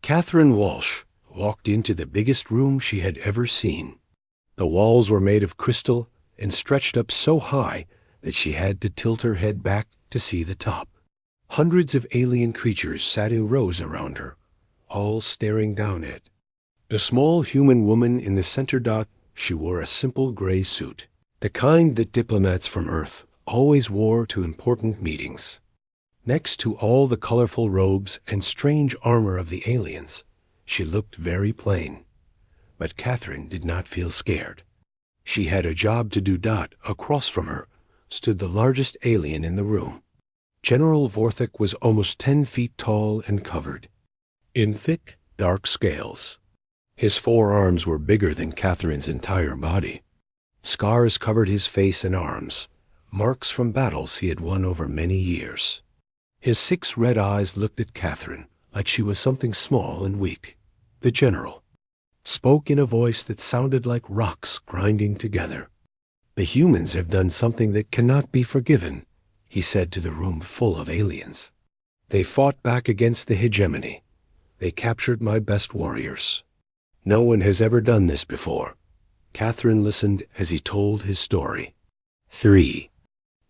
Catherine Walsh walked into the biggest room she had ever seen. The walls were made of crystal and stretched up so high that she had to tilt her head back to see the top. Hundreds of alien creatures sat in rows around her, all staring down at. The small human woman in the center dot, she wore a simple gray suit, the kind that diplomats from Earth always wore to important meetings. Next to all the colorful robes and strange armor of the aliens, she looked very plain. But Catherine did not feel scared. She had a job to do. Across from her stood the largest alien in the room. General Vorthik was almost 10 feet tall and covered in thick, dark scales. His forearms were bigger than Catherine's entire body. Scars covered his face and arms, marks from battles he had won over many years. His 6 red eyes looked at Catherine like she was something small and weak. The general spoke in a voice that sounded like rocks grinding together. "The humans have done something that cannot be forgiven," he said to the room full of aliens. "They fought back against the hegemony. They captured my best warriors. No one has ever done this before." Catherine listened as he told his story. 3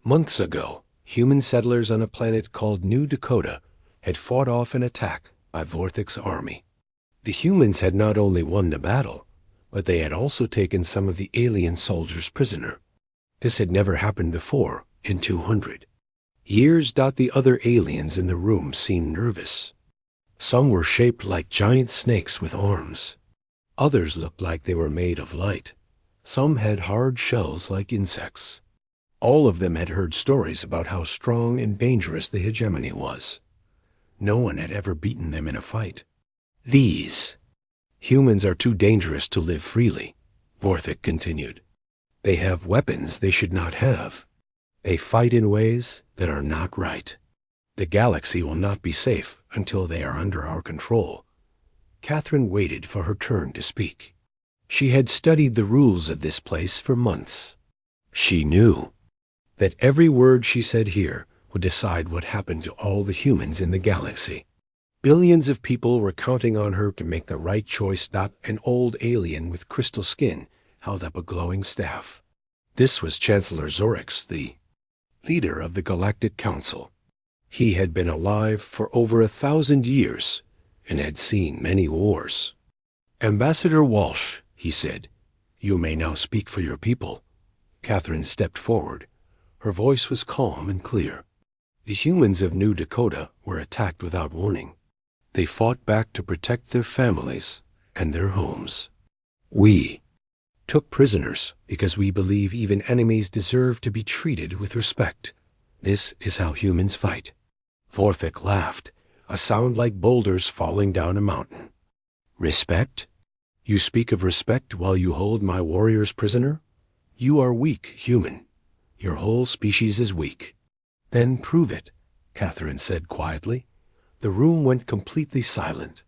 months ago, human settlers on a planet called New Dakota had fought off an attack by Vorthik's army. The humans had not only won the battle, but they had also taken some of the alien soldiers prisoner. This had never happened before in 200 years. The other aliens in the room seemed nervous. Some were shaped like giant snakes with arms. Others looked like they were made of light. Some had hard shells like insects. All of them had heard stories about how strong and dangerous the hegemony was. No one had ever beaten them in a fight. "These humans are too dangerous to live freely," Vorthik continued. "They have weapons they should not have. They fight in ways that are not right. The galaxy will not be safe until they are under our control." Catherine waited for her turn to speak. She had studied the rules of this place for months. She knew that every word she said here would decide what happened to all the humans in the galaxy. Billions of people were counting on her to make the right choice. An old alien with crystal skin held up a glowing staff. This was Chancellor Zorix, the leader of the Galactic Council. He had been alive for over 1,000 years and had seen many wars. "Ambassador Walsh," he said, "you may now speak for your people." Catherine stepped forward. Her voice was calm and clear. The humans of New Dakota were attacked without warning. They fought back to protect their families and their homes. "We took prisoners because we believe even enemies deserve to be treated with respect. This is how humans fight." Vorthik laughed, a sound like boulders falling down a mountain. "Respect? You speak of respect while you hold my warriors prisoner? You are weak, human. Your whole species is weak." "Then prove it," Catherine said quietly. The room went completely silent.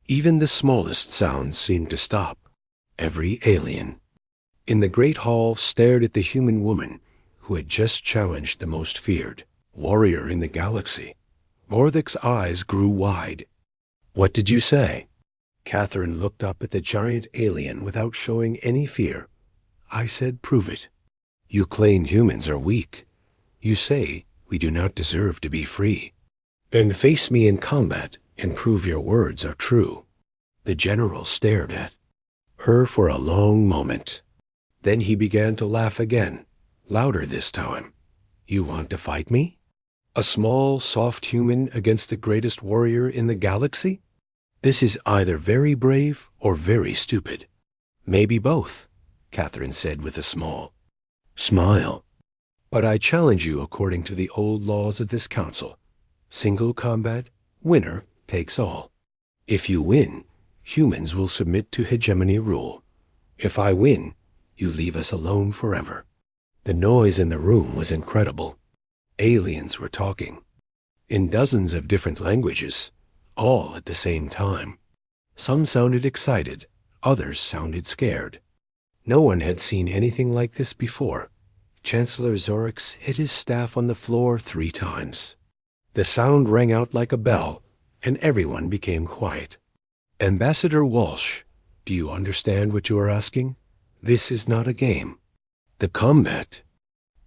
Even the smallest sounds seemed to stop. Every alien in the great hall stared at the human woman who had just challenged the most feared warrior in the galaxy. Vorthik's eyes grew wide. "What did you say?" Catherine looked up at the giant alien without showing any fear. "I said prove it. You claim humans are weak. You say we do not deserve to be free. Then face me in combat and prove your words are true." The general stared at her for a long moment. Then he began to laugh again, louder this time. "You want to fight me? A small, soft human against the greatest warrior in the galaxy? This is either very brave or very stupid." "Maybe both," Catherine said with a small smile. "But I challenge you according to the old laws of this council. Single combat, winner takes all. If you win, humans will submit to hegemony rule. If I win, you leave us alone forever." The noise in the room was incredible. Aliens were talking in dozens of different languages, all at the same time. Some sounded excited, others sounded scared. No one had seen anything like this before. Chancellor Zorix hit his staff on the floor 3 times. The sound rang out like a bell, and everyone became quiet. Ambassador Walsh, do you understand what you are asking? This is not a game. The combat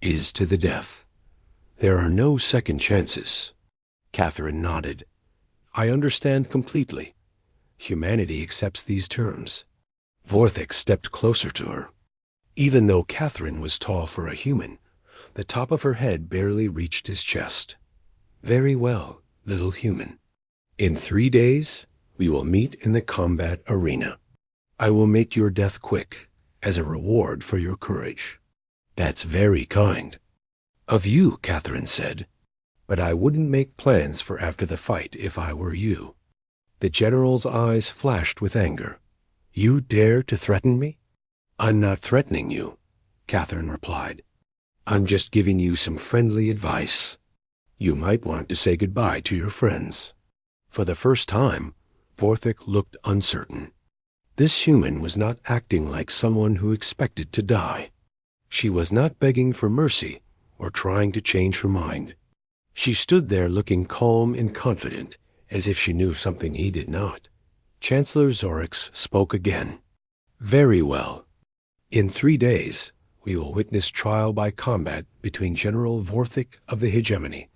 is to the death. There are no second chances. Catherine nodded. I understand completely. Humanity accepts these terms. Vorthik stepped closer to her. Even though Catherine was tall for a human, the top of her head barely reached his chest. Very well, little human. In 3 days, we will meet in the combat arena. I will make your death quick, as a reward for your courage. That's very kind. Of you, Catherine said. But I wouldn't make plans for after the fight if I were you. The general's eyes flashed with anger. You dare to threaten me? I'm not threatening you, Catherine replied. I'm just giving you some friendly advice. You might want to say goodbye to your friends. For the first time, Vorthik looked uncertain. This human was not acting like someone who expected to die. She was not begging for mercy or trying to change her mind. She stood there looking calm and confident, as if she knew something he did not. Chancellor Zorix spoke again. Very well. In 3 days, we will witness trial by combat between General Vorthik of the Hegemony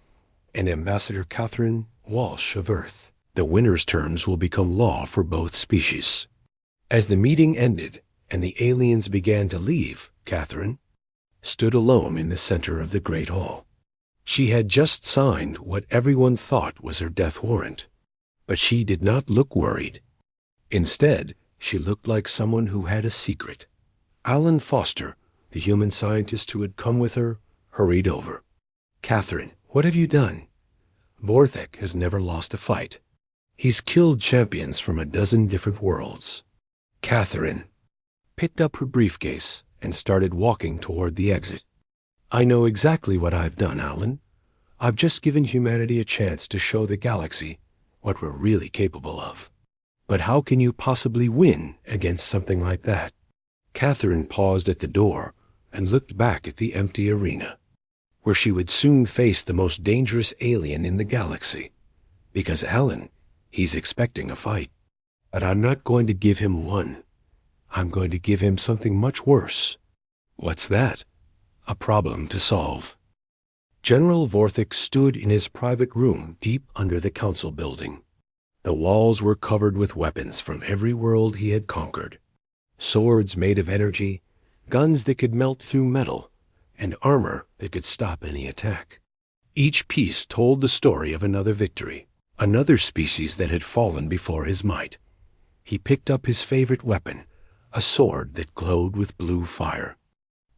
and Ambassador Catherine Walsh of Earth. The winner's terms will become law for both species. As the meeting ended and the aliens began to leave, Catherine stood alone in the center of the Great Hall. She had just signed what everyone thought was her death warrant, but she did not look worried. Instead, she looked like someone who had a secret. Alan Foster, the human scientist who had come with her, hurried over. Catherine, what have you done? Vorthik has never lost a fight. He's killed champions from a dozen different worlds. Catherine picked up her briefcase and started walking toward the exit. I know exactly what I've done, Alan. I've just given humanity a chance to show the galaxy what we're really capable of. But how can you possibly win against something like that? Catherine paused at the door and looked back at the empty arena, where she would soon face the most dangerous alien in the galaxy. Because Alan, he's expecting a fight. But I'm not going to give him one. I'm going to give him something much worse. What's that? A problem to solve. General Vorthik stood in his private room deep under the council building. The walls were covered with weapons from every world he had conquered. Swords made of energy, guns that could melt through metal, and armor that could stop any attack. Each piece told the story of another victory, another species that had fallen before his might. He picked up his favorite weapon, a sword that glowed with blue fire.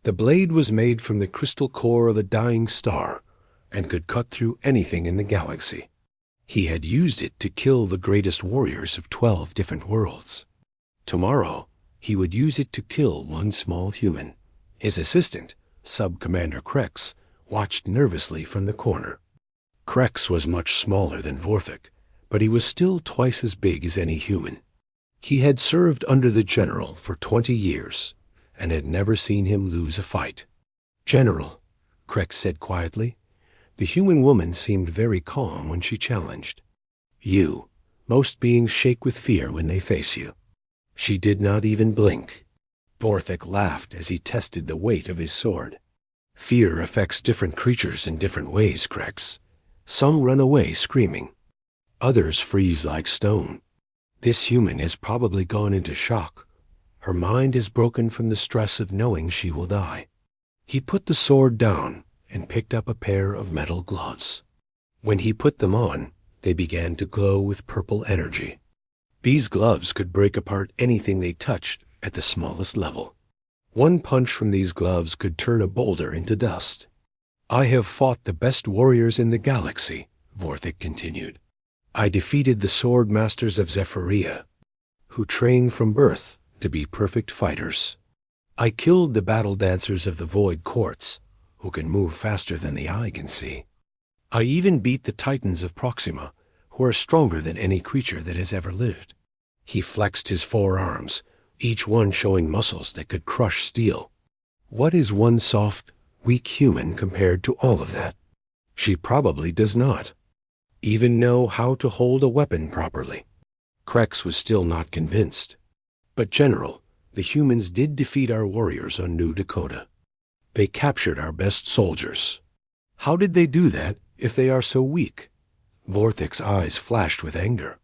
The blade was made from the crystal core of a dying star and could cut through anything in the galaxy. He had used it to kill the greatest warriors of 12 different worlds. Tomorrow, he would use it to kill one small human. His assistant, Sub-Commander Krex, watched nervously from the corner. Krex was much smaller than Vorthik, but he was still twice as big as any human. He had served under the general for 20 years and had never seen him lose a fight. General, Krex said quietly. The human woman seemed very calm when she challenged. Most beings shake with fear when they face you. She did not even blink. Vorthik laughed as he tested the weight of his sword. Fear affects different creatures in different ways, Krex. Some run away screaming. Others freeze like stone. This human has probably gone into shock. Her mind is broken from the stress of knowing she will die. He put the sword down and picked up a pair of metal gloves. When he put them on, they began to glow with purple energy. These gloves could break apart anything they touched at the smallest level. One punch from these gloves could turn a boulder into dust. I have fought the best warriors in the galaxy, Vorthik continued. I defeated the sword masters of Zephyria, who train from birth to be perfect fighters. I killed the battle dancers of the Void Courts, who can move faster than the eye can see. I even beat the Titans of Proxima, who are stronger than any creature that has ever lived. He flexed his 4 arms, each one showing muscles that could crush steel. What is one soft, weak human compared to all of that? She probably does not even know how to hold a weapon properly. Krex was still not convinced. But General, the humans did defeat our warriors on New Dakota. They captured our best soldiers. How did they do that if they are so weak? Vorthic's eyes flashed with anger.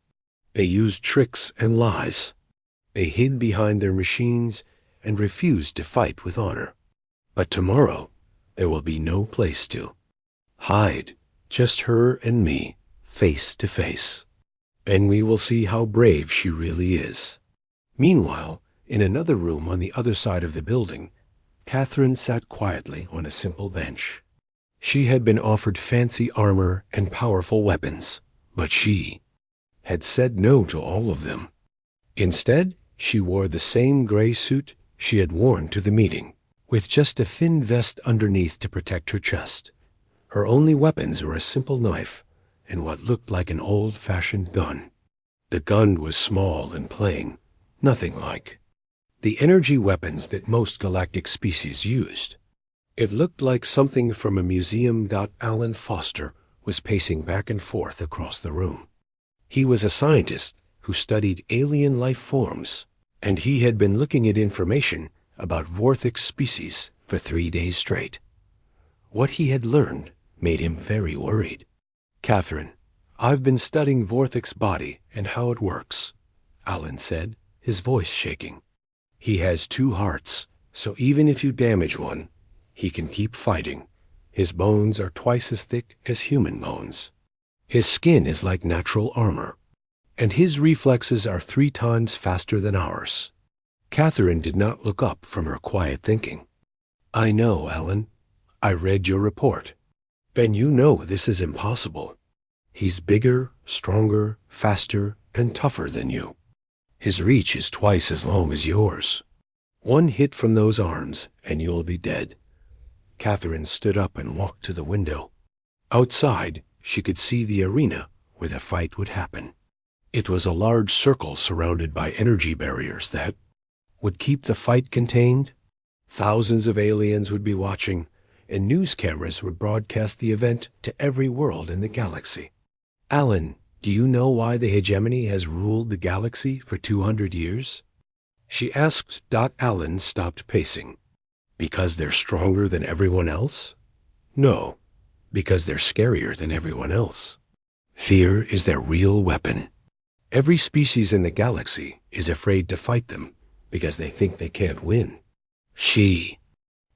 They used tricks and lies. They hid behind their machines and refused to fight with honor. But tomorrow, there will be no place to hide, just her and me, face to face. Then we will see how brave she really is. Meanwhile, in another room on the other side of the building, Catherine sat quietly on a simple bench. She had been offered fancy armor and powerful weapons, but she had said no to all of them. Instead, she wore the same gray suit she had worn to the meeting, with just a thin vest underneath to protect her chest. Her only weapons were a simple knife and what looked like an old-fashioned gun. The gun was small and plain, nothing like the energy weapons that most galactic species used. It looked like something from a museum. Alan Foster was pacing back and forth across the room. He was a scientist who studied alien life forms, and he had been looking at information about Vorthic's species for 3 days straight. What he had learned made him very worried. Catherine, I've been studying Vorthic's body and how it works, Alan said, his voice shaking. He has 2 hearts, so even if you damage one, he can keep fighting. His bones are twice as thick as human bones. His skin is like natural armor, and his reflexes are 3 times faster than ours. Catherine did not look up from her quiet thinking. I know, Alan. I read your report. Then you know this is impossible. He's bigger, stronger, faster, and tougher than you. His reach is twice as long as yours. One hit from those arms, and you'll be dead. Catherine stood up and walked to the window. Outside, she could see the arena where the fight would happen. It was a large circle surrounded by energy barriers that would keep the fight contained. Thousands of aliens would be watching, and news cameras would broadcast the event to every world in the galaxy. Alan, do you know why the hegemony has ruled the galaxy for 200 years? She asked. Alan stopped pacing. Because they're stronger than everyone else? No, because they're scarier than everyone else. Fear is their real weapon. Every species in the galaxy is afraid to fight them because they think they can't win. She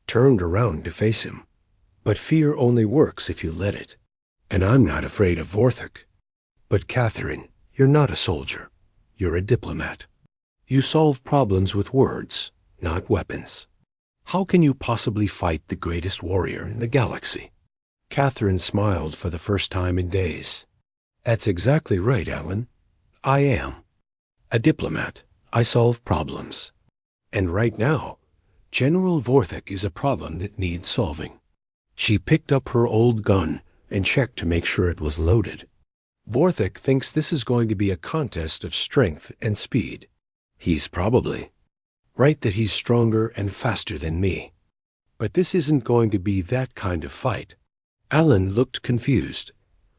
turned around to face him. But fear only works if you let it. And I'm not afraid of Vorthic. But Catherine, you're not a soldier. You're a diplomat. You solve problems with words, not weapons. How can you possibly fight the greatest warrior in the galaxy? Catherine smiled for the first time in days. That's exactly right, Alan. I am. A diplomat. I solve problems. And right now, General Vorthic is a problem that needs solving. She picked up her old gun and checked to make sure it was loaded. Vorthic thinks this is going to be a contest of strength and speed. He's probably right that he's stronger and faster than me. But this isn't going to be that kind of fight. Alan looked confused.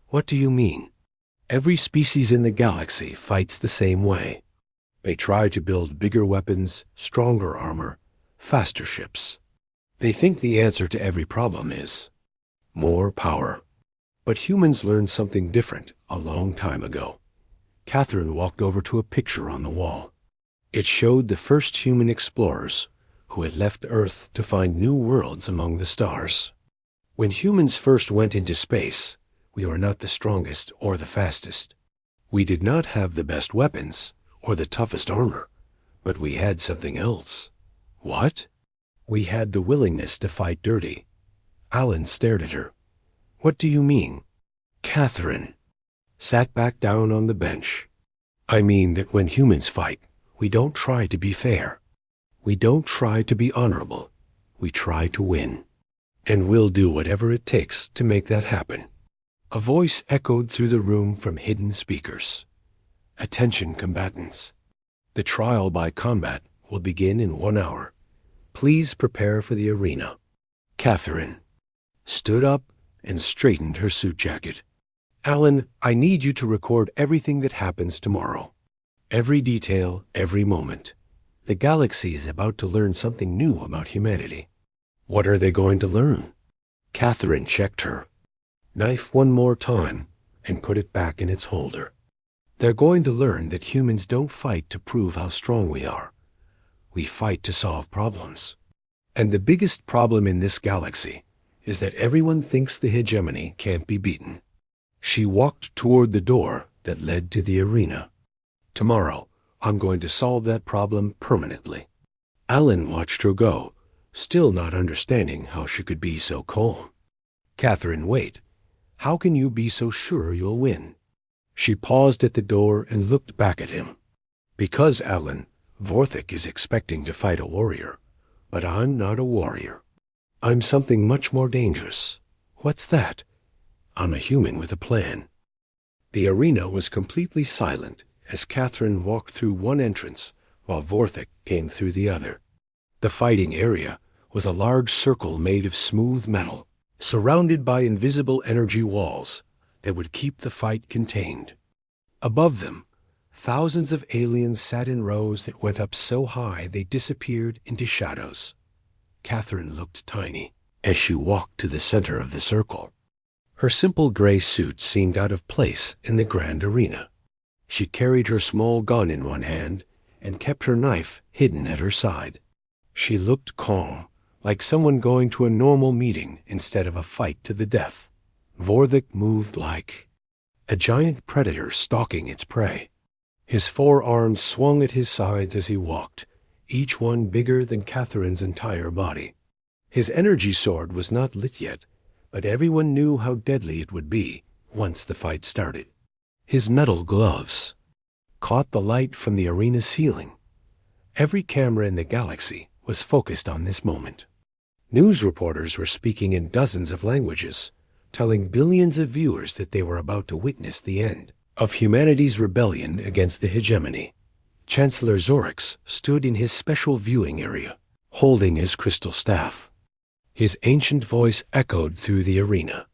What do you mean? Every species in the galaxy fights the same way. They try to build bigger weapons, stronger armor, faster ships. They think the answer to every problem is more power. But humans learned something different a long time ago. Catherine walked over to a picture on the wall. It showed the first human explorers who had left Earth to find new worlds among the stars. When humans first went into space, we were not the strongest or the fastest. We did not have the best weapons or the toughest armor, but we had something else. What? We had the willingness to fight dirty. Alan stared at her. What do you mean? Catherine sat back down on the bench. I mean that when humans fight, we don't try to be fair. We don't try to be honorable. We try to win. And we'll do whatever it takes to make that happen. A voice echoed through the room from hidden speakers. Attention, combatants. The trial by combat will begin in 1 hour. Please prepare for the arena. Catherine stood up and straightened her suit jacket. Alan, I need you to record everything that happens tomorrow. Every detail, every moment. The galaxy is about to learn something new about humanity. What are they going to learn? Catherine checked her knife one more time and put it back in its holder. They're going to learn that humans don't fight to prove how strong we are. We fight to solve problems. And the biggest problem in this galaxy is that everyone thinks the hegemony can't be beaten. She walked toward the door that led to the arena. Tomorrow, I'm going to solve that problem permanently. Alan watched her go, still not understanding how she could be so calm. Catherine, wait. How can you be so sure you'll win? She paused at the door and looked back at him. Because, Alan, Vorthik is expecting to fight a warrior. But I'm not a warrior. I'm something much more dangerous. What's that? I'm a human with a plan. The arena was completely silent as Catherine walked through one entrance while Vorthik came through the other. The fighting area was a large circle made of smooth metal, surrounded by invisible energy walls that would keep the fight contained. Above them, thousands of aliens sat in rows that went up so high they disappeared into shadows. Catherine looked tiny as she walked to the center of the circle. Her simple gray suit seemed out of place in the grand arena. She carried her small gun in one hand and kept her knife hidden at her side. She looked calm, like someone going to a normal meeting instead of a fight to the death. Vorthik moved like a giant predator stalking its prey. His forearms swung at his sides as he walked, each one bigger than Catherine's entire body. His energy sword was not lit yet, but everyone knew how deadly it would be once the fight started. His metal gloves caught the light from the arena ceiling. Every camera in the galaxy was focused on this moment. News reporters were speaking in dozens of languages, telling billions of viewers that they were about to witness the end of humanity's rebellion against the hegemony. Chancellor Zorix stood in his special viewing area, holding his crystal staff. His ancient voice echoed through the arena.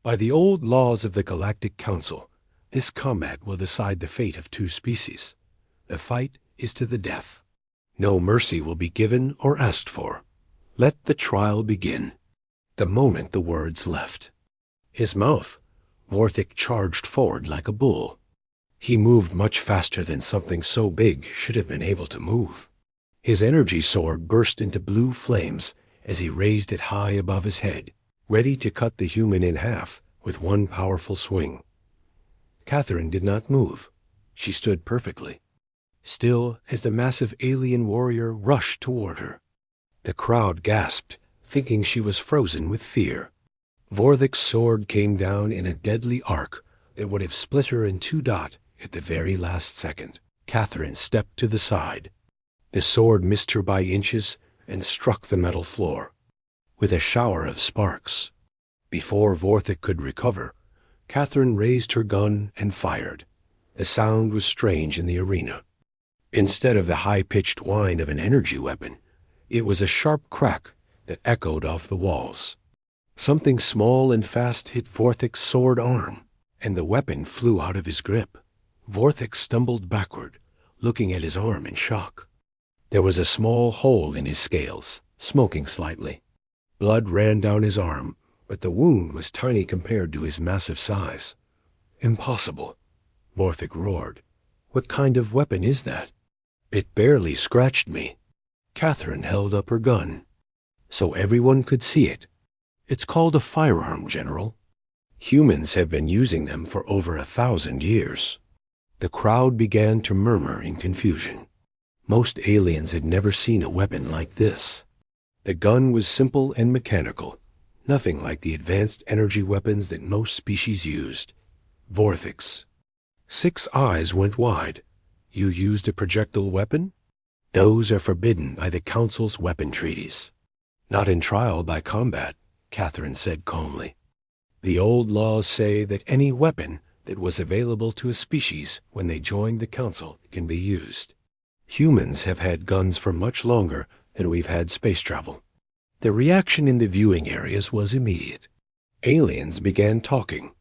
By the old laws of the Galactic Council, this combat will decide the fate of two species. The fight is to the death. No mercy will be given or asked for. Let the trial begin. The moment the words left his mouth, Vorthik charged forward like a bull. He moved much faster than something so big should have been able to move. His energy sword burst into blue flames as he raised it high above his head, ready to cut the human in half with one powerful swing. Catherine did not move. She stood perfectly, still as the massive alien warrior rushed toward her. The crowd gasped, thinking she was frozen with fear. Vorthik's sword came down in a deadly arc that would have split her in two at the very last second. Catherine stepped to the side. The sword missed her by inches and struck the metal floor with a shower of sparks. Before Vorthik could recover, Catherine raised her gun and fired. The sound was strange in the arena. Instead of the high-pitched whine of an energy weapon, it was a sharp crack that echoed off the walls. Something small and fast hit Vorthik's sword arm, and the weapon flew out of his grip. Vorthik stumbled backward, looking at his arm in shock. There was a small hole in his scales, smoking slightly. Blood ran down his arm, but the wound was tiny compared to his massive size. Impossible, Vorthik roared. What kind of weapon is that? It barely scratched me. Catherine held up her gun, so everyone could see it. It's called a firearm, General. Humans have been using them for over 1,000 years. The crowd began to murmur in confusion. Most aliens had never seen a weapon like this. The gun was simple and mechanical, nothing like the advanced energy weapons that most species used. Vorthik's 6 eyes went wide. You used a projectile weapon? Those are forbidden by the Council's weapon treaties. Not in trial by combat, Catherine said calmly. The old laws say that any weapon that was available to a species when they joined the Council can be used. Humans have had guns for much longer than we've had space travel. The reaction in the viewing areas was immediate. Aliens began talking,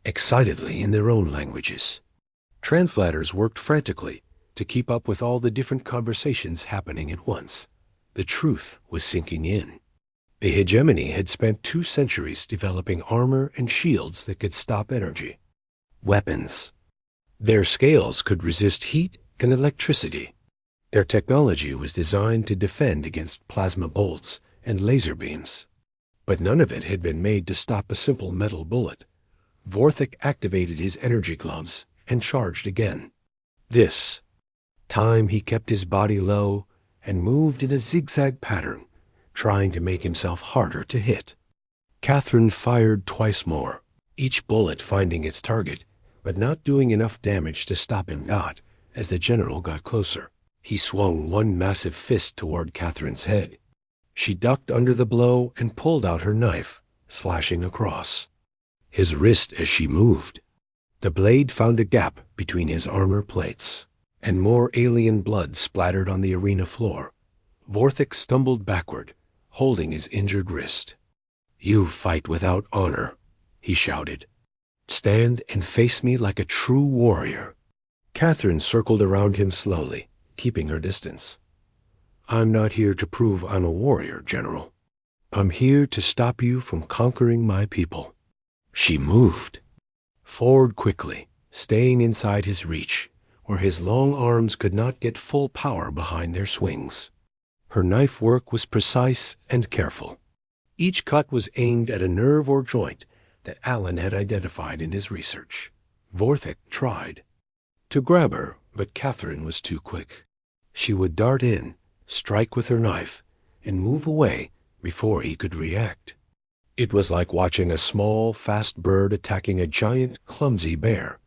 excitedly in their own languages. Translators worked frantically, to keep up with all the different conversations happening at once. The truth was sinking in. The hegemony had spent 2 centuries developing armor and shields that could stop energy. Weapons. Their scales could resist heat and electricity. Their technology was designed to defend against plasma bolts and laser beams. But none of it had been made to stop a simple metal bullet. Vorthik activated his energy gloves and charged again. This time he kept his body low and moved in a zigzag pattern, trying to make himself harder to hit. Catherine fired twice more, each bullet finding its target, but not doing enough damage to stop him. Not as the general got closer. He swung one massive fist toward Catherine's head. She ducked under the blow and pulled out her knife, slashing across his wrist as she moved. The blade found a gap between his armor plates, and more alien blood splattered on the arena floor. Vorthik stumbled backward, holding his injured wrist. "You fight without honor," he shouted. "Stand and face me like a true warrior." Catherine circled around him slowly, keeping her distance. "I'm not here to prove I'm a warrior, General. I'm here to stop you from conquering my people." She moved forward quickly, staying inside his reach, where his long arms could not get full power behind their swings. Her knife work was precise and careful. Each cut was aimed at a nerve or joint that Alan had identified in his research. Vorthik tried to grab her, but Catherine was too quick. She would dart in, strike with her knife, and move away before he could react. It was like watching a small, fast bird attacking a giant, clumsy bear.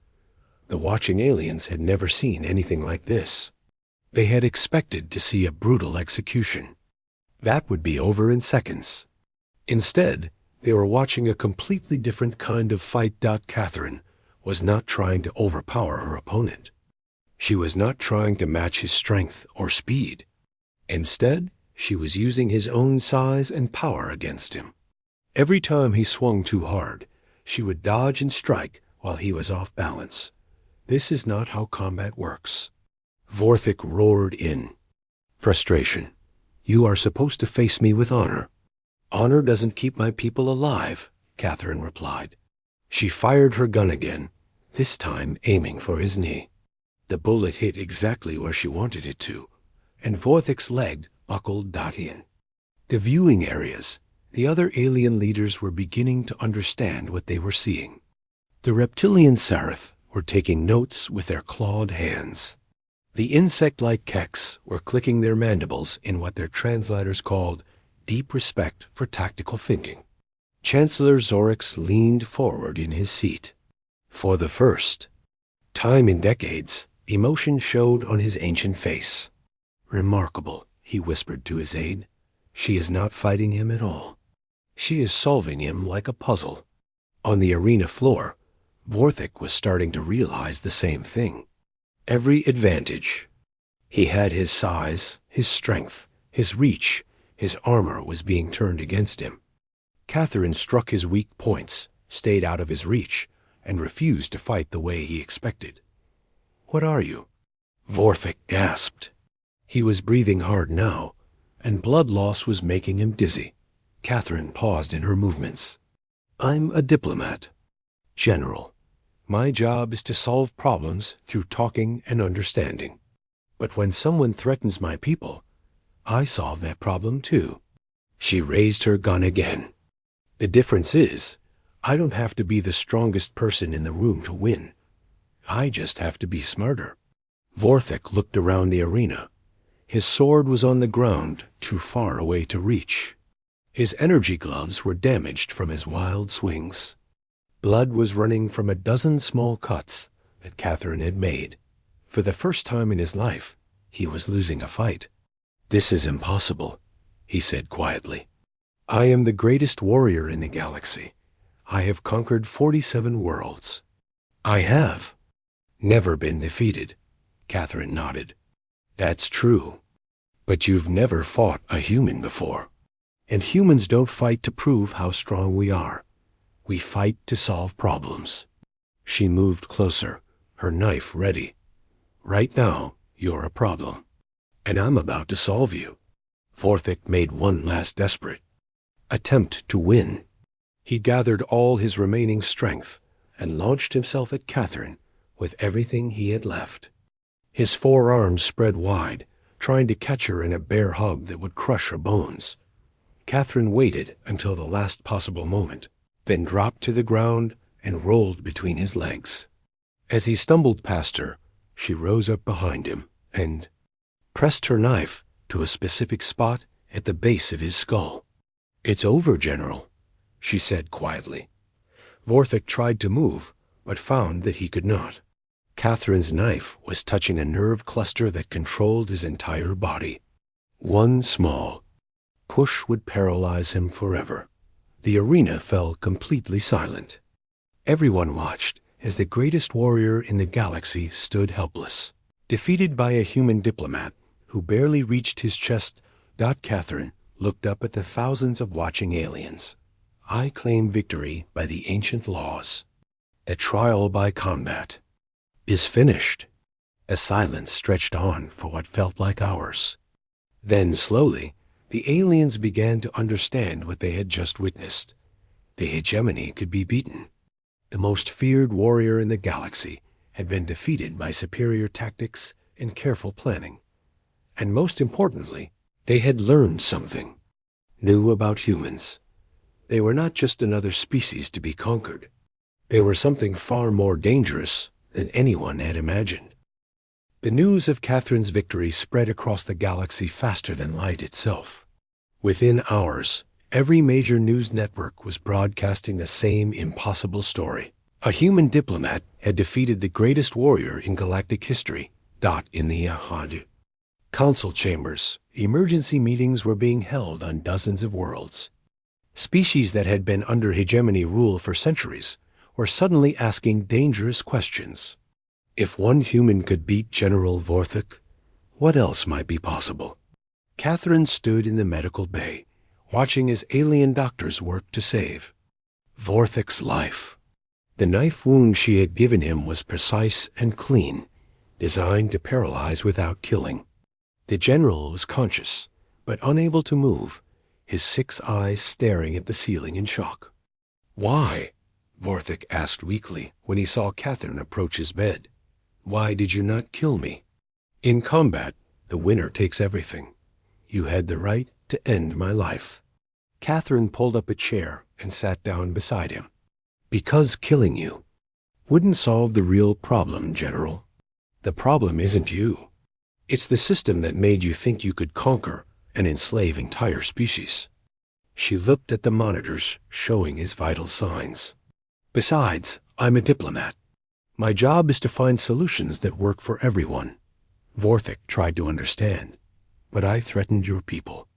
The watching aliens had never seen anything like this. They had expected to see a brutal execution. That would be over in seconds. Instead, they were watching a completely different kind of fight. Catherine was not trying to overpower her opponent. She was not trying to match his strength or speed. Instead, she was using his own size and power against him. Every time he swung too hard, she would dodge and strike while he was off balance. This is not how combat works. Vorthik roared in frustration. "You are supposed to face me with honor." "Honor doesn't keep my people alive," Catherine replied. She fired her gun again, this time aiming for his knee. The bullet hit exactly where she wanted it to, and Vorthik's leg buckled in. The viewing areas, the other alien leaders were beginning to understand what they were seeing. The reptilian Sarith were taking notes with their clawed hands. The insect-like Keks were clicking their mandibles in what their translators called deep respect for tactical thinking. Chancellor Zorix leaned forward in his seat. For the first time in decades, emotion showed on his ancient face. "Remarkable," he whispered to his aide. "She is not fighting him at all. She is solving him like a puzzle." On the arena floor, Vorthik was starting to realize the same thing. Every advantage he had, his size, his strength, his reach, his armor, was being turned against him. Catherine struck his weak points, stayed out of his reach, and refused to fight the way he expected. "What are you?" Vorthik gasped. He was breathing hard now, and blood loss was making him dizzy. Catherine paused in her movements. "I'm a diplomat, General. My job is to solve problems through talking and understanding. But when someone threatens my people, I solve that problem too." She raised her gun again. "The difference is, I don't have to be the strongest person in the room to win. I just have to be smarter." Vorthik looked around the arena. His sword was on the ground, too far away to reach. His energy gloves were damaged from his wild swings. Blood was running from a dozen small cuts that Catherine had made. For the first time in his life, he was losing a fight. "This is impossible," he said quietly. "I am the greatest warrior in the galaxy. I have conquered 47 worlds. I have never been defeated." Catherine nodded. "That's true. But you've never fought a human before. And humans don't fight to prove how strong we are. We fight to solve problems." She moved closer, her knife ready. "Right now, you're a problem. And I'm about to solve you. Vorthik made one last desperate attempt to win. He gathered all his remaining strength and launched himself at Catherine with everything he had left. His forearms spread wide, trying to catch her in a bear hug that would crush her bones. Catherine waited until the last possible moment, then dropped to the ground and rolled between his legs. As he stumbled past her, she rose up behind him and pressed her knife to a specific spot at the base of his skull. "It's over, General," she said quietly. Vorthik tried to move, but found that he could not. Catherine's knife was touching a nerve cluster that controlled his entire body. One small push would paralyze him forever. The arena fell completely silent. Everyone watched as the greatest warrior in the galaxy stood helpless, defeated by a human diplomat who barely reached his chest. Catherine looked up at the thousands of watching aliens. "I claim victory by the ancient laws. A trial by combat is finished." A silence stretched on for what felt like hours. Then, slowly, the aliens began to understand what they had just witnessed. The hegemony could be beaten. The most feared warrior in the galaxy had been defeated by superior tactics and careful planning. And most importantly, they had learned something new about humans. They were not just another species to be conquered. They were something far more dangerous than anyone had imagined. The news of Catherine's victory spread across the galaxy faster than light itself. Within hours, every major news network was broadcasting the same impossible story. A human diplomat had defeated the greatest warrior in galactic history. In the council chambers, emergency meetings were being held on dozens of worlds. Species that had been under hegemony rule for centuries were suddenly asking dangerous questions. If one human could beat General Vorthik, what else might be possible? Catherine stood in the medical bay, watching as alien doctors worked to save Vorthik's life. The knife wound she had given him was precise and clean, designed to paralyze without killing. The general was conscious, but unable to move, his 6 eyes staring at the ceiling in shock. "Why?" Vorthik asked weakly when he saw Catherine approach his bed. "Why did you not kill me? In combat, the winner takes everything. You had the right to end my life." Catherine pulled up a chair and sat down beside him. "Because killing you wouldn't solve the real problem, General. The problem isn't you. It's the system that made you think you could conquer and enslave entire species." She looked at the monitors showing his vital signs. "Besides, I'm a diplomat. My job is to find solutions that work for everyone." Vorthik tried to understand. "But I threatened your people.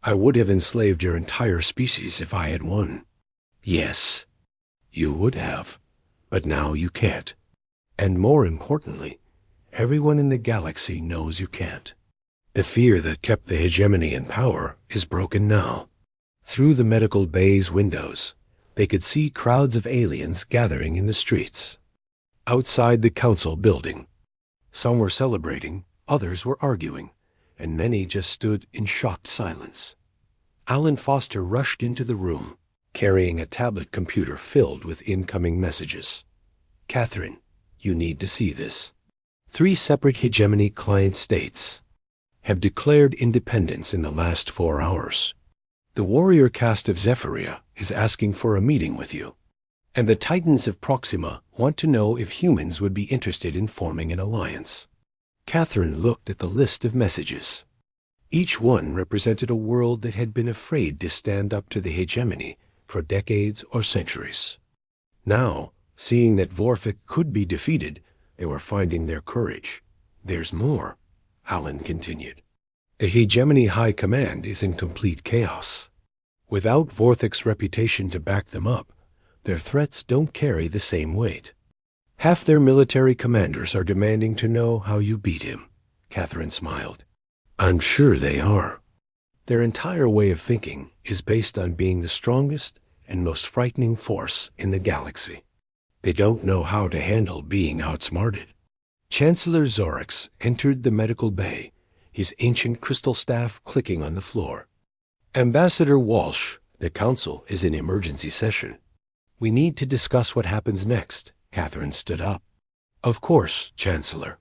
I would have enslaved your entire species if I had won." "Yes, you would have, but now you can't. And more importantly, everyone in the galaxy knows you can't. The fear that kept the hegemony in power is broken now." Through the medical bay's windows, they could see crowds of aliens gathering in the streets. Outside the council building, some were celebrating, others were arguing, and many just stood in shocked silence. Alan Foster rushed into the room, carrying a tablet computer filled with incoming messages. "Catherine, you need to see this. 3 separate hegemony client states have declared independence in the last 4 hours. The warrior caste of Zephyria is asking for a meeting with you, and the Titans of Proxima want to know if humans would be interested in forming an alliance." Catherine looked at the list of messages. Each one represented a world that had been afraid to stand up to the hegemony for decades or centuries. Now, seeing that Vorthik could be defeated, they were finding their courage. "There's more," Alan continued. "The hegemony high command is in complete chaos. Without Vorthik's reputation to back them up, their threats don't carry the same weight. Half their military commanders are demanding to know how you beat him." Catherine smiled. "I'm sure they are. Their entire way of thinking is based on being the strongest and most frightening force in the galaxy. They don't know how to handle being outsmarted. Chancellor Zorix entered the medical bay, his ancient crystal staff clicking on the floor. Ambassador Walsh, the council is in emergency session. We need to discuss what happens next. Catherine stood up. Of course, Chancellor.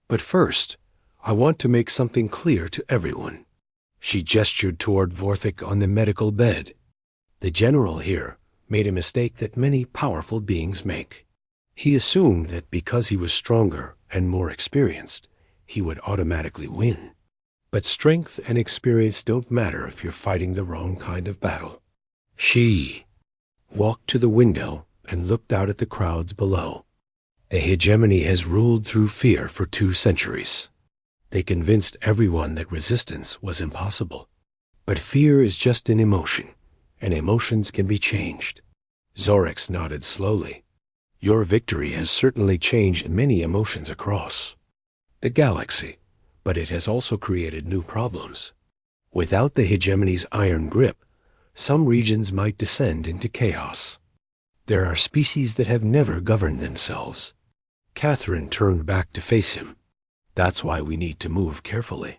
But first, I want to make something clear to everyone. She gestured toward Vorthik on the medical bed. The general here made a mistake that many powerful beings make. He assumed that because he was stronger and more experienced, he would automatically win. But strength and experience don't matter if you're fighting the wrong kind of battle. She walked to the window and looked out at the crowds below. A hegemony has ruled through fear for 2 centuries. They convinced everyone that resistance was impossible. But fear is just an emotion, and emotions can be changed. Zorix nodded slowly. Your victory has certainly changed many emotions across the galaxy, but it has also created new problems. Without the hegemony's iron grip, some regions might descend into chaos. There are species that have never governed themselves. Catherine turned back to face him. That's why we need to move carefully.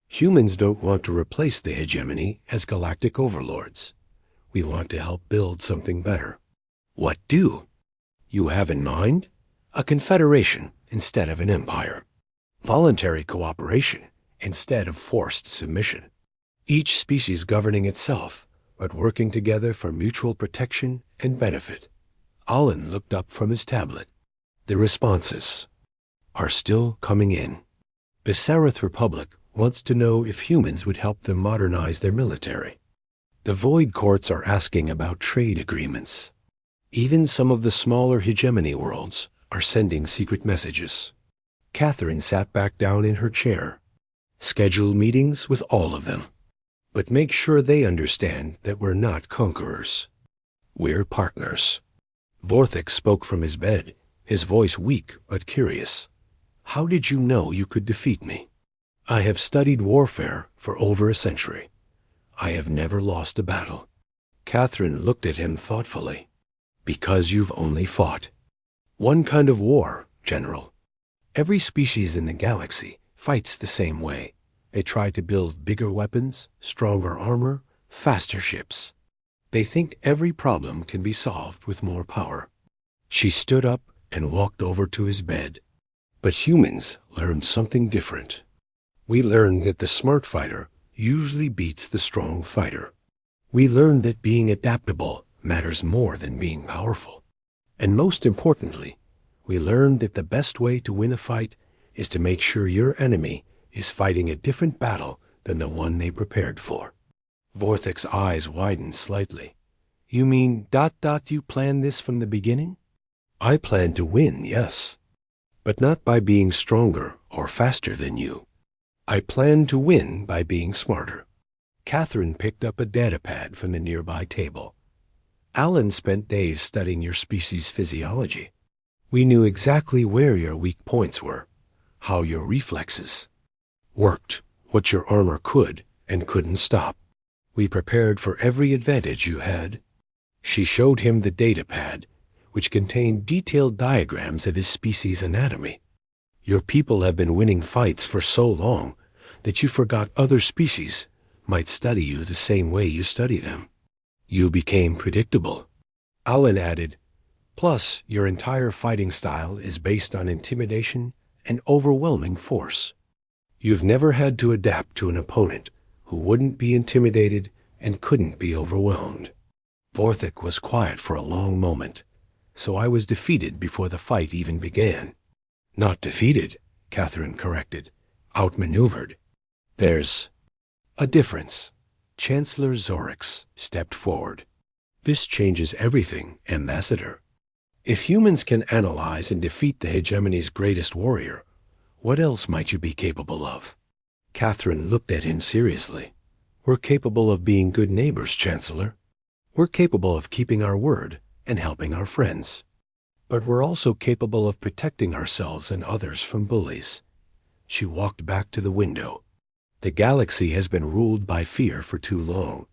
Humans don't want to replace the hegemony as galactic overlords. We want to help build something better. What do you have in mind? A confederation instead of an empire. Voluntary cooperation instead of forced submission. Each species governing itself, but working together for mutual protection and benefit. Alan looked up from his tablet. The responses are still coming in. The Sarith Republic wants to know if humans would help them modernize their military. The Void Courts are asking about trade agreements. Even some of the smaller hegemony worlds are sending secret messages. Catherine sat back down in her chair. Schedule meetings with all of them. But make sure they understand that we're not conquerors. We're partners. Vorthik spoke from his bed, his voice weak but curious. How did you know you could defeat me? I have studied warfare for over a century. I have never lost a battle. Catherine looked at him thoughtfully. Because you've only fought one kind of war, General. Every species in the galaxy fights the same way. They try to build bigger weapons, stronger armor, faster ships. They think every problem can be solved with more power. She stood up and walked over to his bed. But humans learned something different. We learned that the smart fighter usually beats the strong fighter. We learned that being adaptable matters more than being powerful. And most importantly, we learned that the best way to win a fight is to make sure your enemy is fighting a different battle than the one they prepared for. Vorthik's eyes widened slightly. You mean ... you planned this from the beginning? I planned to win, yes. But not by being stronger or faster than you. I planned to win by being smarter. Catherine picked up a datapad from the nearby table. Alan spent days studying your species' physiology. We knew exactly where your weak points were, how your reflexes worked, what your armor could and couldn't stop. We prepared for every advantage you had. She showed him the datapad, which contained detailed diagrams of his species' anatomy. Your people have been winning fights for so long that you forgot other species might study you the same way you study them. You became predictable. Alan added, plus your entire fighting style is based on intimidation and overwhelming force. You've never had to adapt to an opponent who wouldn't be intimidated and couldn't be overwhelmed. Vorthik was quiet for a long moment, so I was defeated before the fight even began. Not defeated, Catherine corrected. Outmaneuvered. There's a difference. Chancellor Zorix stepped forward. This changes everything, Ambassador. If humans can analyze and defeat the hegemony's greatest warrior, what else might you be capable of? Catherine looked at him seriously. We're capable of being good neighbors, Chancellor. We're capable of keeping our word and helping our friends. But we're also capable of protecting ourselves and others from bullies. She walked back to the window. The galaxy has been ruled by fear for too long.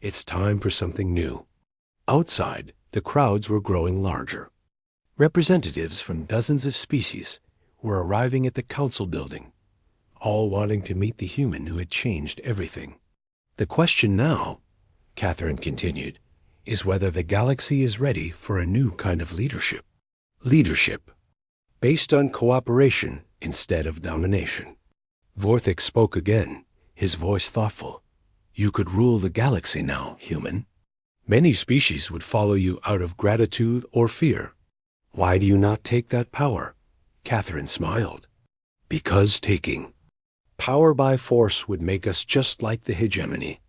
It's time for something new. Outside, the crowds were growing larger. Representatives from dozens of species were arriving at the council building, all wanting to meet the human who had changed everything. The question now, Catherine continued, is whether the galaxy is ready for a new kind of leadership. Leadership, based on cooperation instead of domination. Vorthik spoke again, his voice thoughtful. You could rule the galaxy now, human. Many species would follow you out of gratitude or fear. Why do you not take that power? Catherine smiled. Because taking power by force would make us just like the hegemony.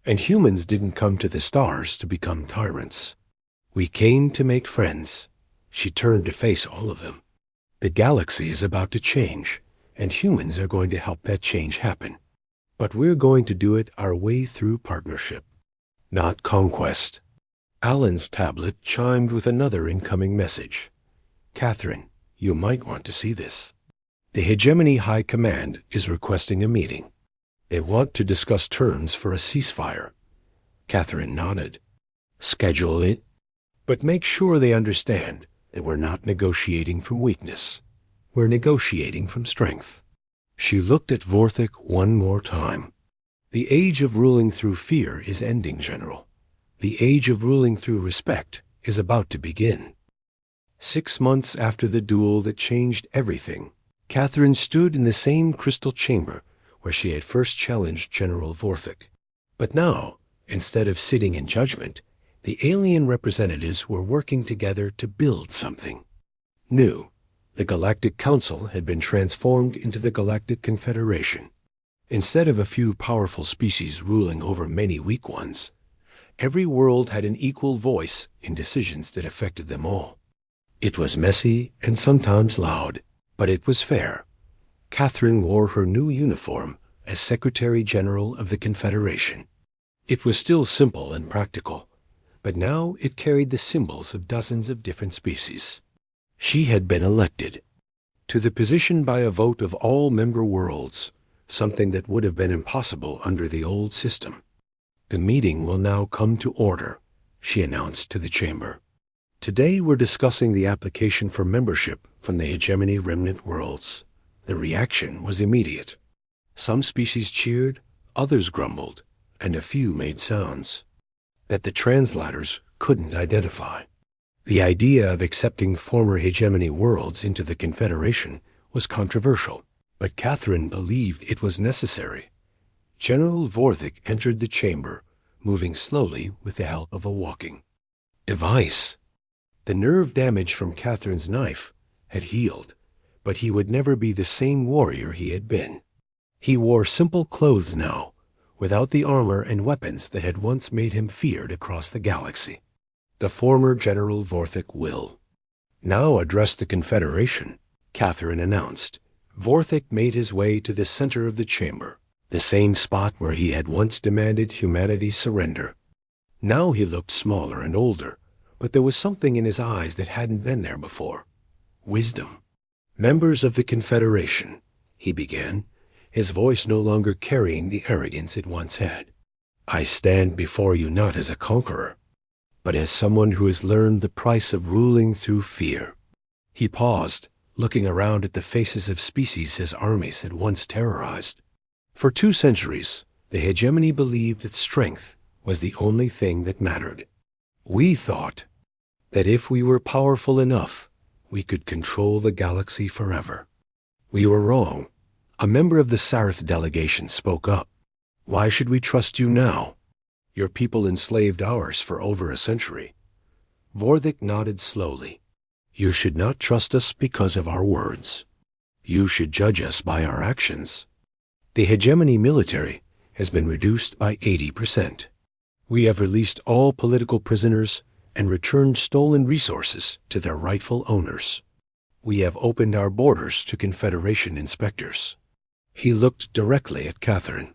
And humans didn't come to the stars to become tyrants. We came to make friends. She turned to face all of them. The galaxy is about to change, and humans are going to help that change happen. But we're going to do it our way through partnership, not conquest. Alan's tablet chimed with another incoming message. Catherine, you might want to see this. The Hegemony High Command is requesting a meeting. They want to discuss terms for a ceasefire. Catherine nodded. Schedule it, but make sure they understand that we're not negotiating from weakness. We're negotiating from strength. She looked at Vorthik one more time. The age of ruling through fear is ending, General. The age of ruling through respect is about to begin. 6 months after the duel that changed everything, Catherine stood in the same crystal chamber where she had first challenged General Vorthik. But now, instead of sitting in judgment, the alien representatives were working together to build something new. The Galactic Council had been transformed into the Galactic Confederation. Instead of a few powerful species ruling over many weak ones, every world had an equal voice in decisions that affected them all. It was messy and sometimes loud, but it was fair. Catherine wore her new uniform as Secretary General of the Confederation. It was still simple and practical, but now it carried the symbols of dozens of different species. She had been elected to the position by a vote of all member worlds, something that would have been impossible under the old system. The meeting will now come to order, she announced to the chamber. Today we're discussing the application for membership from the Hegemony Remnant worlds. The reaction was immediate. Some species cheered, others grumbled, and a few made sounds that the translators couldn't identify. The idea of accepting former hegemony worlds into the Confederation was controversial, but Catherine believed it was necessary. General Vorthik entered the chamber, moving slowly with the help of a walking device. The nerve damage from Catherine's knife had healed, but he would never be the same warrior he had been. He wore simple clothes now, without the armor and weapons that had once made him feared across the galaxy. The former General Vorthik will now address the Confederation, Catherine announced. Vorthik made his way to the center of the chamber, the same spot where he had once demanded humanity's surrender. Now he looked smaller and older, but there was something in his eyes that hadn't been there before. Wisdom. Members of the Confederation, he began, his voice no longer carrying the arrogance it once had. I stand before you not as a conqueror, but as someone who has learned the price of ruling through fear. He paused, looking around at the faces of species his armies had once terrorized. For 2 centuries, the hegemony believed that strength was the only thing that mattered. We thought that if we were powerful enough, we could control the galaxy forever. We were wrong. A member of the Sarith delegation spoke up. Why should we trust you now? Your people enslaved ours for over a century. Vorthik nodded slowly. You should not trust us because of our words. You should judge us by our actions. The hegemony military has been reduced by 80%. We have released all political prisoners and returned stolen resources to their rightful owners. We have opened our borders to Confederation inspectors. He looked directly at Catherine.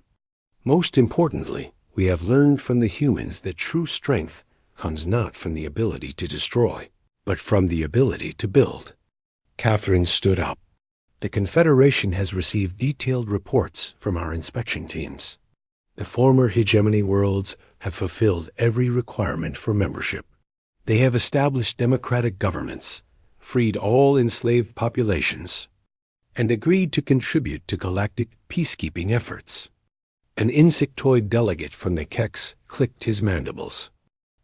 Most importantly, we have learned from the humans that true strength comes not from the ability to destroy, but from the ability to build. Catherine stood up. The Confederation has received detailed reports from our inspection teams. The former hegemony worlds have fulfilled every requirement for membership. They have established democratic governments, freed all enslaved populations, and agreed to contribute to galactic peacekeeping efforts. An insectoid delegate from the Kex clicked his mandibles.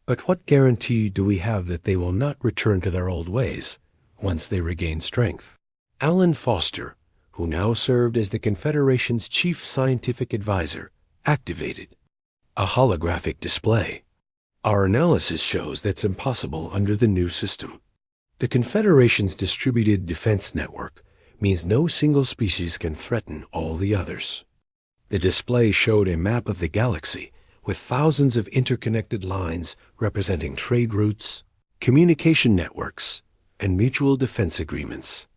But what guarantee do we have that they will not return to their old ways once they regain strength? Alan Foster, who now served as the Confederation's chief scientific advisor, activated a holographic display. Our analysis shows that's impossible under the new system. The Confederation's distributed defense network means no single species can threaten all the others. The display showed a map of the galaxy with thousands of interconnected lines representing trade routes, communication networks, and mutual defense agreements.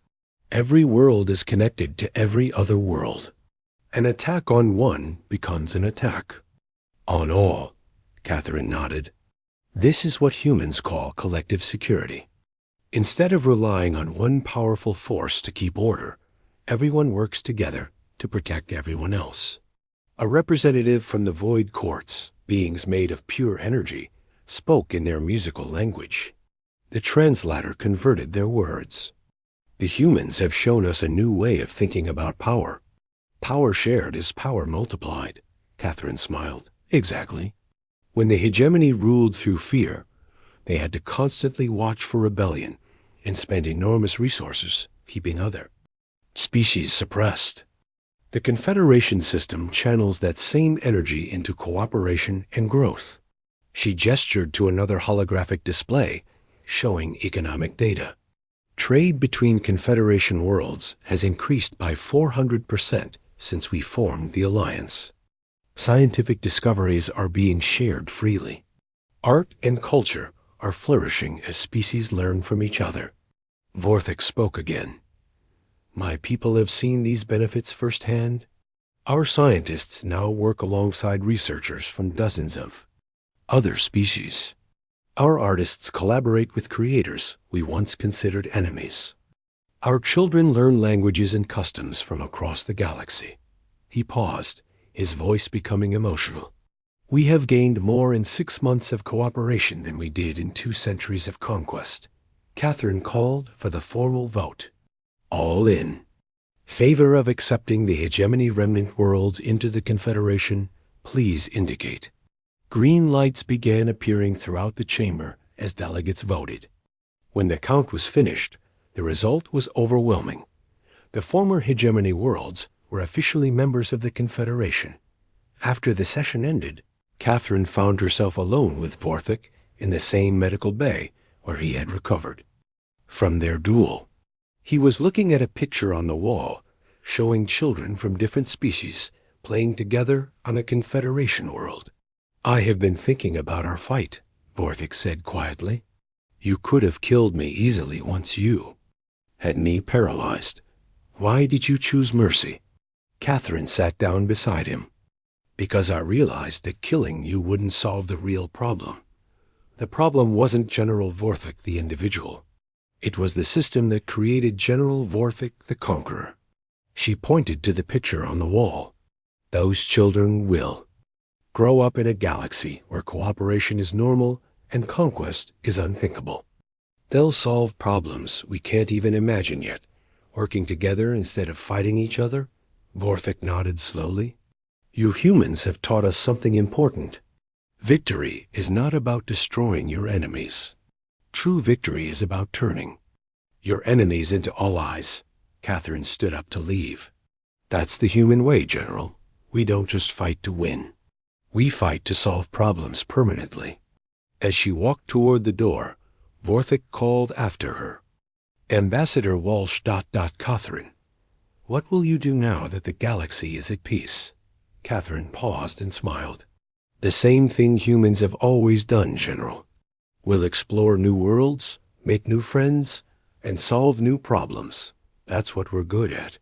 Every world is connected to every other world. An attack on one becomes an attack on all. Catherine nodded. This is what humans call collective security. Instead of relying on one powerful force to keep order, everyone works together to protect everyone else. A representative from the Void Courts, beings made of pure energy, spoke in their musical language. The translator converted their words. The humans have shown us a new way of thinking about power. Power shared is power multiplied. Catherine smiled. Exactly. When the hegemony ruled through fear, they had to constantly watch for rebellion and spend enormous resources keeping other species suppressed. The Confederation system channels that same energy into cooperation and growth. She gestured to another holographic display showing economic data. Trade between Confederation worlds has increased by 400% since we formed the alliance. Scientific discoveries are being shared freely. Art and culture are flourishing as species learn from each other. Vorthik spoke again. My people have seen these benefits firsthand. Our scientists now work alongside researchers from dozens of other species. Our artists collaborate with creators we once considered enemies. Our children learn languages and customs from across the galaxy. He paused, his voice becoming emotional. We have gained more in 6 months of cooperation than we did in 2 centuries of conquest. Catherine called for the formal vote. All in favor of accepting the hegemony remnant worlds into the Confederation, please indicate. Green lights began appearing throughout the chamber as delegates voted. When the count was finished, the result was overwhelming. The former hegemony worlds were officially members of the Confederation. After the session ended, Catherine found herself alone with Vorthik in the same medical bay where he had recovered from their duel. He was looking at a picture on the wall showing children from different species playing together on a Confederation world. I have been thinking about our fight, Vorthik said quietly. You could have killed me easily once you had me paralyzed. Why did you choose mercy? Catherine sat down beside him. Because I realized that killing you wouldn't solve the real problem. The problem wasn't General Vorthik the individual. It was the system that created General Vorthik the Conqueror. She pointed to the picture on the wall. Those children will grow up in a galaxy where cooperation is normal and conquest is unthinkable. They'll solve problems we can't even imagine yet, working together instead of fighting each other. Vorthik nodded slowly. You humans have taught us something important. Victory is not about destroying your enemies. True victory is about turning your enemies into allies. Catherine stood up to leave. That's the human way, General. We don't just fight to win. We fight to solve problems permanently. As she walked toward the door, Vorthik called after her. Ambassador Walsh. Catherine, what will you do now that the galaxy is at peace? Catherine paused and smiled. The same thing humans have always done, General. We'll explore new worlds, make new friends, and solve new problems. That's what we're good at.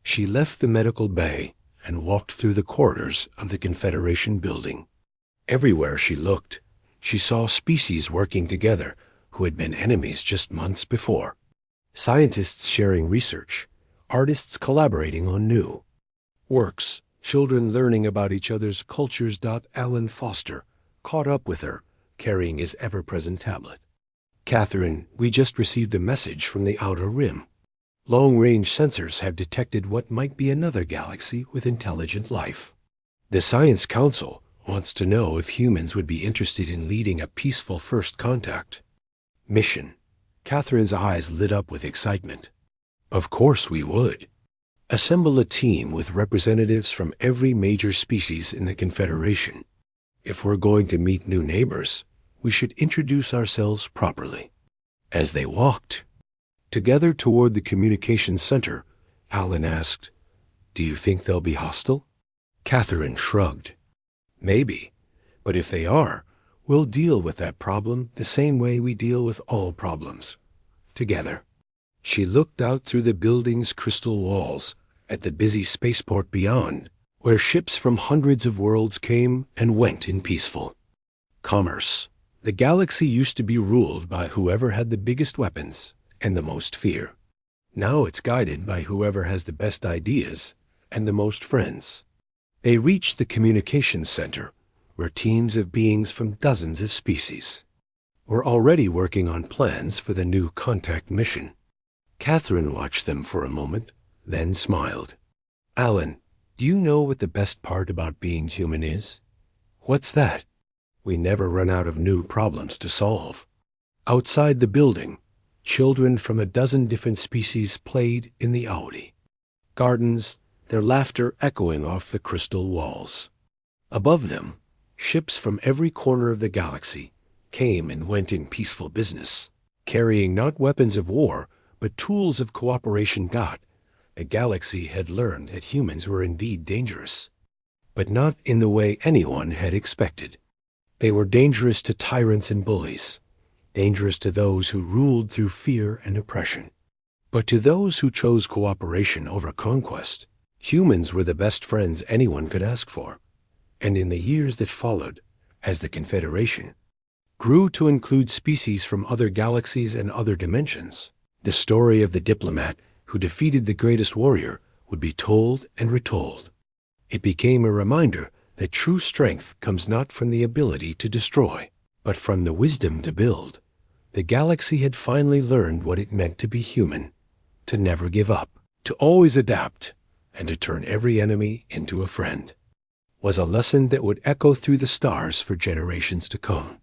She left the medical bay and walked through the corridors of the Confederation building. Everywhere she looked, she saw species working together who had been enemies just months before. Scientists sharing research, artists collaborating on new works, children learning about each other's cultures. Alan Foster caught up with her, carrying his ever-present tablet. Catherine, we just received a message from the Outer Rim. Long-range sensors have detected what might be another galaxy with intelligent life. The Science Council wants to know if humans would be interested in leading a peaceful first contact mission. Catherine's eyes lit up with excitement. Of course we would. Assemble a team with representatives from every major species in the Confederation. If we're going to meet new neighbors, we should introduce ourselves properly. As they walked together toward the communications center, Alan asked, "Do you think they'll be hostile?" Catherine shrugged. "Maybe, but if they are, we'll deal with that problem the same way we deal with all problems. Together." She looked out through the building's crystal walls at the busy spaceport beyond, where ships from hundreds of worlds came and went in peaceful commerce. The galaxy used to be ruled by whoever had the biggest weapons and the most fear. Now it's guided by whoever has the best ideas and the most friends. They reached the communications center, where teams of beings from dozens of species were already working on plans for the new contact mission. Catherine watched them for a moment, then smiled. "Alan, do you know what the best part about being human is?" "What's that?" "We never run out of new problems to solve." Outside the building, children from a dozen different species played in the Audi gardens, their laughter echoing off the crystal walls. Above them, ships from every corner of the galaxy came and went in peaceful business, carrying not weapons of war, but tools of cooperation. The galaxy had learned that humans were indeed dangerous, but not in the way anyone had expected. They were dangerous to tyrants and bullies, dangerous to those who ruled through fear and oppression. But to those who chose cooperation over conquest, humans were the best friends anyone could ask for. And in the years that followed, as the Confederation grew to include species from other galaxies and other dimensions, the story of the Diplomat who defeated the greatest warrior would be told and retold. It became a reminder that true strength comes not from the ability to destroy, but from the wisdom to build. The galaxy had finally learned what it meant to be human, to never give up, to always adapt, and to turn every enemy into a friend. Was a lesson that would echo through the stars for generations to come.